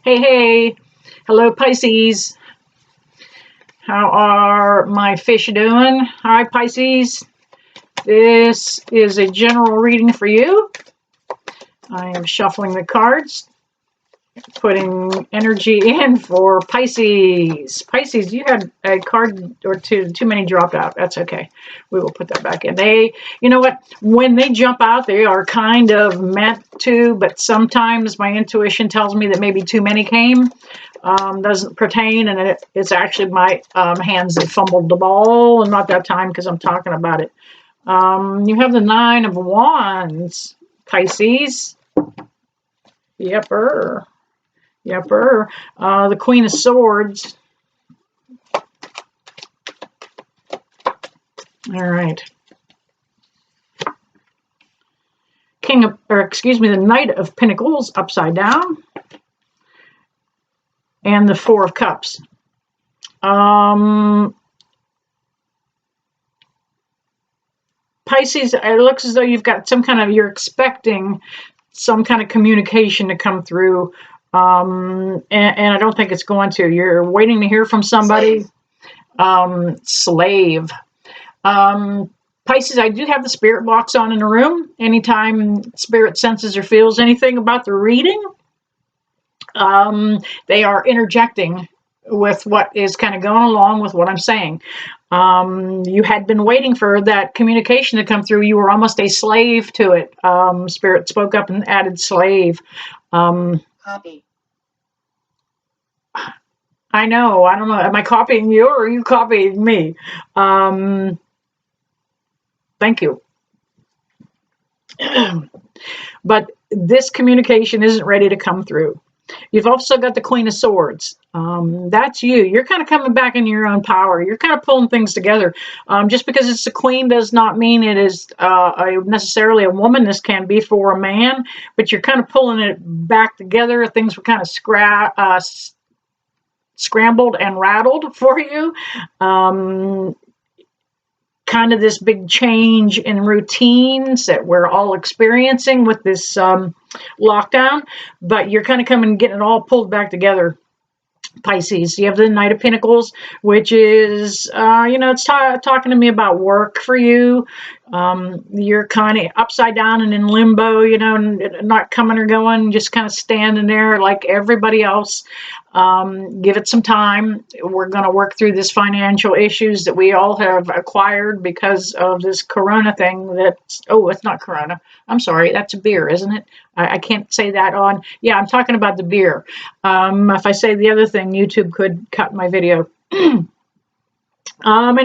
Hey, hello Pisces. How are my fish doing? Hi Pisces. This is a general reading for you. I am shuffling the cards, putting energy in for Pisces. Pisces, you had a card or two too many dropped out. That's okay. We will put that back in. You know what? When they jump out, they are kind of meant to, but sometimes my intuition tells me that maybe too many came. Doesn't pertain, and it's actually my hands that fumbled the ball, and not that time because I'm talking about it. You have the Nine of Wands, Pisces. Yepper. The Queen of Swords. All right. The Knight of Pentacles upside down. And the Four of Cups. Pisces, it looks as though you've got you're expecting some kind of communication to come through. And I don't think it's going to. You're waiting to hear from somebody. Slave. Pisces, I do have the spirit box on in the room. Anytime spirit senses or feels anything about the reading, they are interjecting with what is kind of going along with what I'm saying. You had been waiting for that communication to come through. You were almost a slave to it. Spirit spoke up and added slave. Copy. I know. I don't know. Am I copying you or are you copying me? Thank you. But this communication isn't ready to come through. You've also got the Queen of Swords. That's you. You're kind of coming back into your own power. You're kind of pulling things together. Just because it's a queen does not mean it is necessarily a woman. This can be for a man, but you're kind of pulling it back together. Things were kind of scrambled and rattled for you. Kind of this big change in routines that we're all experiencing with this lockdown, but you're kind of getting it all pulled back together. Pisces, you have the Knight of Pentacles, which is, it's talking to me about work for you. You're kind of upside down and in limbo, not coming or going, just kind of standing there like everybody else. Give it some time. We're going to work through this financial issues that we all have acquired because of this Corona thing. It's not Corona. I'm sorry. That's a beer, isn't it? I can't say that on. Yeah, I'm talking about the beer. If I say the other thing, YouTube could cut my video. And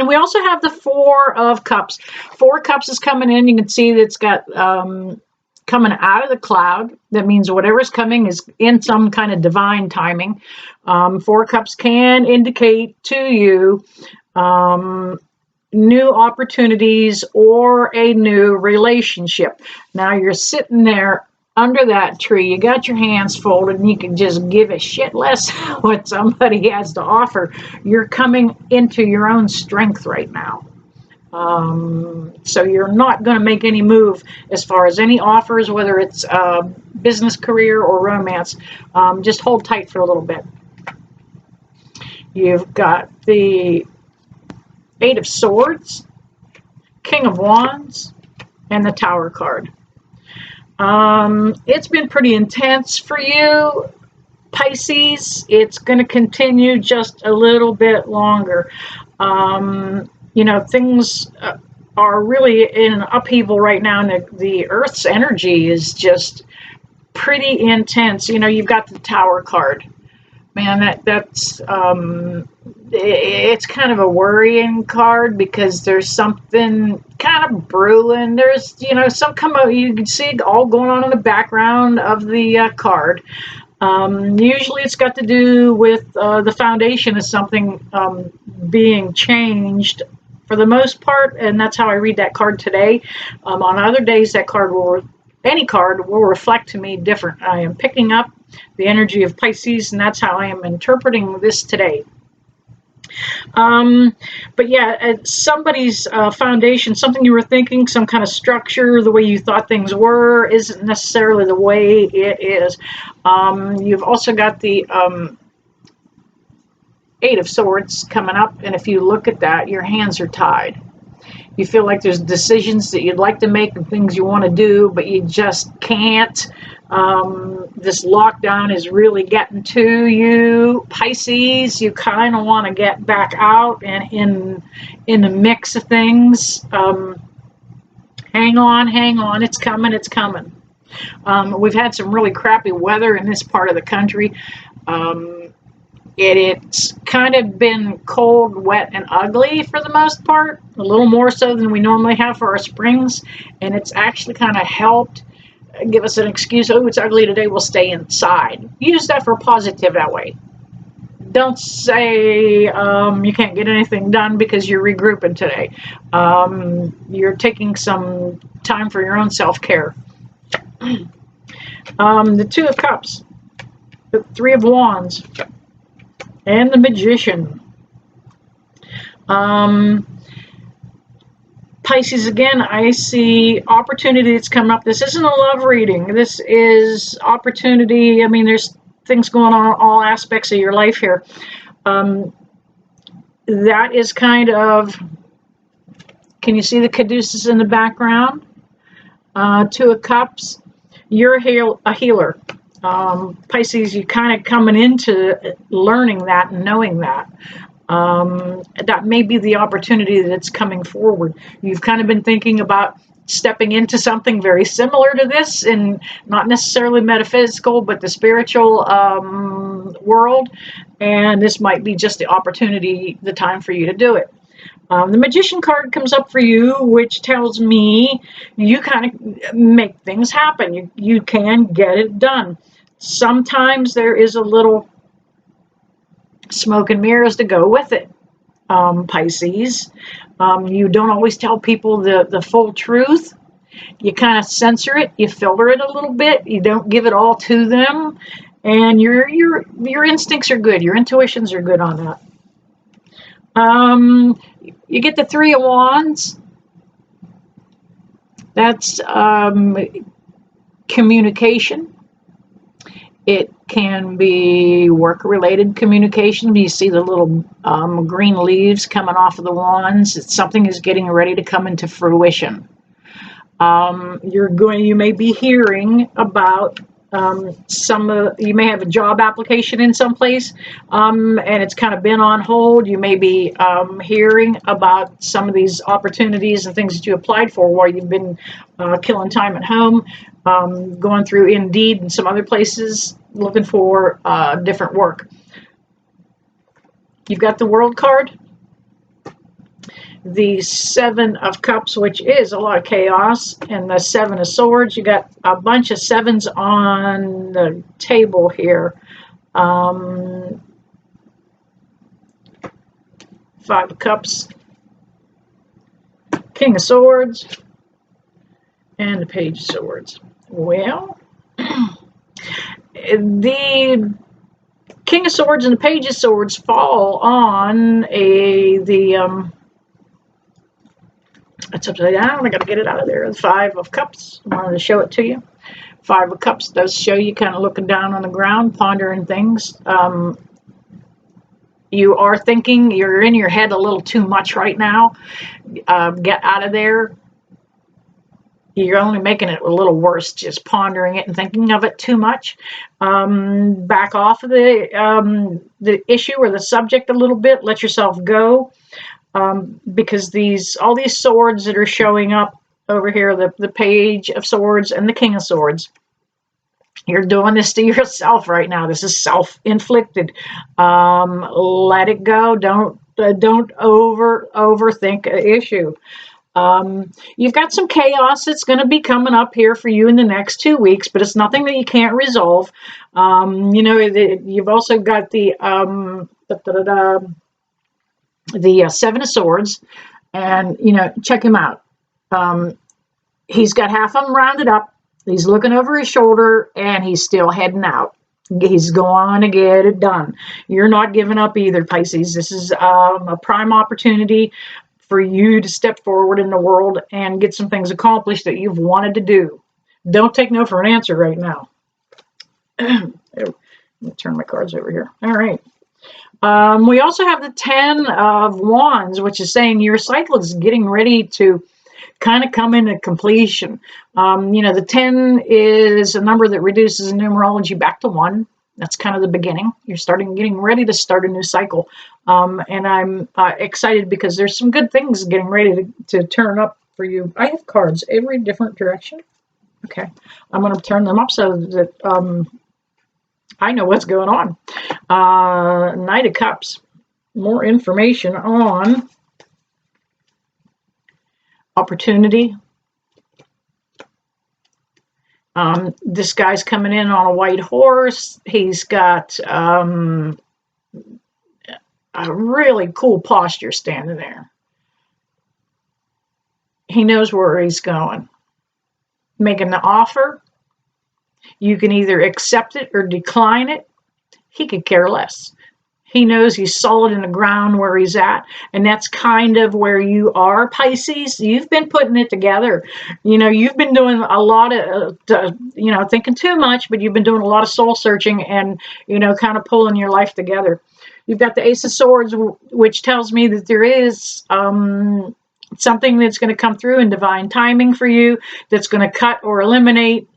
we also have the Four of Cups. Four Cups is coming in. You can see that it's got coming out of the cloud. That means whatever's coming is in some kind of divine timing. Four Cups can indicate to you new opportunities or a new relationship. Now you're sitting there under that tree, you got your hands folded, and you can just give a shit less what somebody has to offer. You're coming into your own strength right now. So you're not going to make any move as far as any offers, whether it's business, career, or romance. Just hold tight for a little bit. You've got the Eight of Swords, King of Wands, and the Tower card. It's been pretty intense for you, Pisces. It's going to continue just a little bit longer. Things are really in an upheaval right now, and the Earth's energy is just pretty intense. You've got the Tower card. Man, it's kind of a worrying card because there's something kind of brewing. There's, you can see it all going on in the background of the card. Usually it's got to do with the foundation of something being changed for the most part, and that's how I read that card today. On other days, any card will reflect to me different. I am picking up the energy of Pisces, and that's how I am interpreting this today. But yeah, somebody's foundation, something you were thinking, some kind of structure, the way you thought things were, isn't necessarily the way it is. You've also got the Eight of Swords coming up, and if you look at that, your hands are tied. You feel like there's decisions that you'd like to make and things you want to do, but you just can't. This lockdown is really getting to you. Pisces, you kind of want to get back out and in the mix of things. Hang on, it's coming, it's coming. We've had some really crappy weather in this part of the country. It's kind of been cold, wet, and ugly for the most part, a little more so than we normally have for our springs, and it's actually kind of helped give us an excuse. Oh, it's ugly today, we'll stay inside. Use that for positive that way. Don't say you can't get anything done because you're regrouping today. You're taking some time for your own self-care. The Two of Cups, the Three of Wands, and the Magician. Pisces, again, I see opportunity that's coming up. This isn't a love reading. This is opportunity. I mean, there's things going on in all aspects of your life here. That is kind of, can you see the caduceus in the background? Two of Cups. You're a healer. Pisces, you kind of coming into learning that and knowing that. That may be the opportunity that's coming forward. You've kind of been thinking about stepping into something very similar to this, and not necessarily metaphysical, but the spiritual world. And this might be just the opportunity, the time for you to do it. The Magician card comes up for you, which tells me you kind of make things happen. You can get it done. Sometimes there is a little smoke and mirrors to go with it, Pisces. You don't always tell people the full truth. You kind of censor it. You filter it a little bit. You don't give it all to them. And your instincts are good. Your intuitions are good on that. You get the Three of Wands. That's communication. It can be work-related communication. You see the little green leaves coming off of the wands. Something is getting ready to come into fruition. You may be hearing about you may have a job application in some place, and it's kind of been on hold. You may be hearing about some of these opportunities and things that you applied for while you've been killing time at home, going through Indeed and some other places looking for different work. You've got the World card, the Seven of Cups, which is a lot of chaos, and the Seven of Swords. You got a bunch of sevens on the table here. Five of Cups, King of Swords, and the Page of Swords. Well, the King of Swords and the Page of Swords fall on it's upside down. I got to get it out of there. The Five of Cups. I wanted to show it to you. Five of Cups does show you kind of looking down on the ground, pondering things. You are thinking, you're in your head a little too much right now. Get out of there. You're only making it a little worse, just pondering it and thinking of it too much. Back off of the issue or the subject a little bit. Let yourself go. Because all these swords that are showing up over here, the Page of Swords and the King of Swords, you're doing this to yourself right now. This is self-inflicted. Let it go. Don't overthink an issue. You've got some chaos that's going to be coming up here for you in the next 2 weeks, but it's nothing that you can't resolve. You've also got the Seven of Swords, and check him out. He's got half of them rounded up. He's looking over his shoulder, and he's still heading out. He's going to get it done. You're not giving up either, Pisces. This is a prime opportunity for you to step forward in the world and get some things accomplished that you've wanted to do. Don't take no for an answer right now. Let me turn my cards over here. All right. We also have the 10 of Wands, which is saying your cycle is getting ready to kind of come into completion. The 10 is a number that reduces in numerology back to 1. That's kind of the beginning. You're getting ready to start a new cycle. And I'm excited because there's some good things getting ready to turn up for you. I have cards every different direction. Okay. I'm going to turn them up so that I know what's going on. Knight of Cups. More information on opportunity. This guy's coming in on a white horse. He's got a really cool posture standing there. He knows where he's going. Making the offer. You can either accept it or decline it. He could care less. He knows he's solid in the ground where he's at. And that's kind of where you are, Pisces. You've been putting it together. You've been doing a lot of, thinking too much, but you've been doing a lot of soul searching and, kind of pulling your life together. You've got the Ace of Swords, which tells me that there is something that's going to come through in divine timing for you that's going to cut or eliminate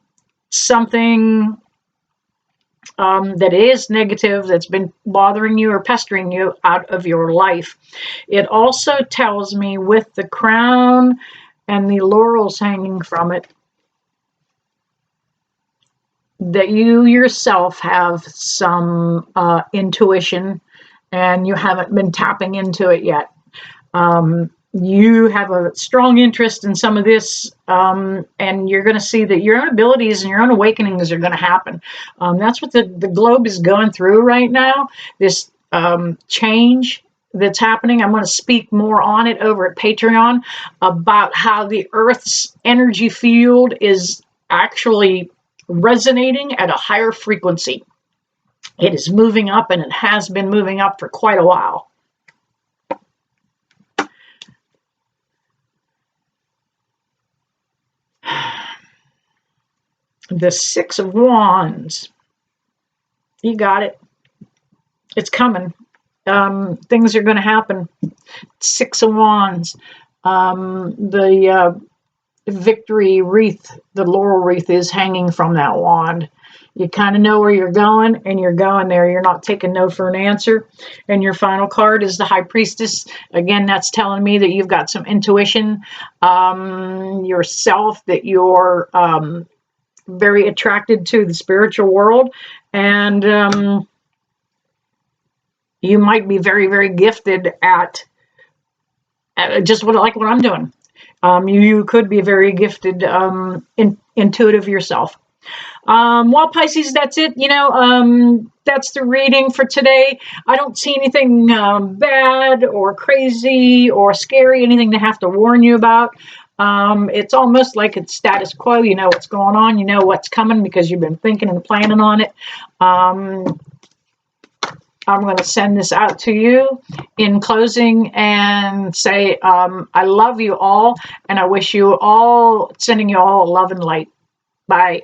something that is negative, that's been bothering you or pestering you out of your life. It also tells me with the crown and the laurels hanging from it that you yourself have some intuition and you haven't been tapping into it yet. You have a strong interest in some of this, and you're going to see that your own abilities and your own awakenings are going to happen. That's what the globe is going through right now, this change that's happening. I'm going to speak more on it over at Patreon about how the Earth's energy field is actually resonating at a higher frequency. It is moving up, and it has been moving up for quite a while. The Six of Wands. You got it. It's coming. Things are going to happen. Six of Wands. The victory wreath, the laurel wreath is hanging from that wand. You kind of know where you're going, and you're going there. You're not taking no for an answer. And your final card is the High Priestess. Again, that's telling me that you've got some intuition yourself, that you're very attracted to the spiritual world, and you might be very, very gifted at just what I'm doing. You could be very gifted, intuitive yourself. Well, Pisces, that's it. That's the reading for today. I don't see anything bad or crazy or scary, anything to have to warn you about. It's almost like it's status quo. You know what's going on. You know what's coming because you've been thinking and planning on it. I'm going to send this out to you in closing and say I love you all, and I wish you all, sending you all love and light. Bye.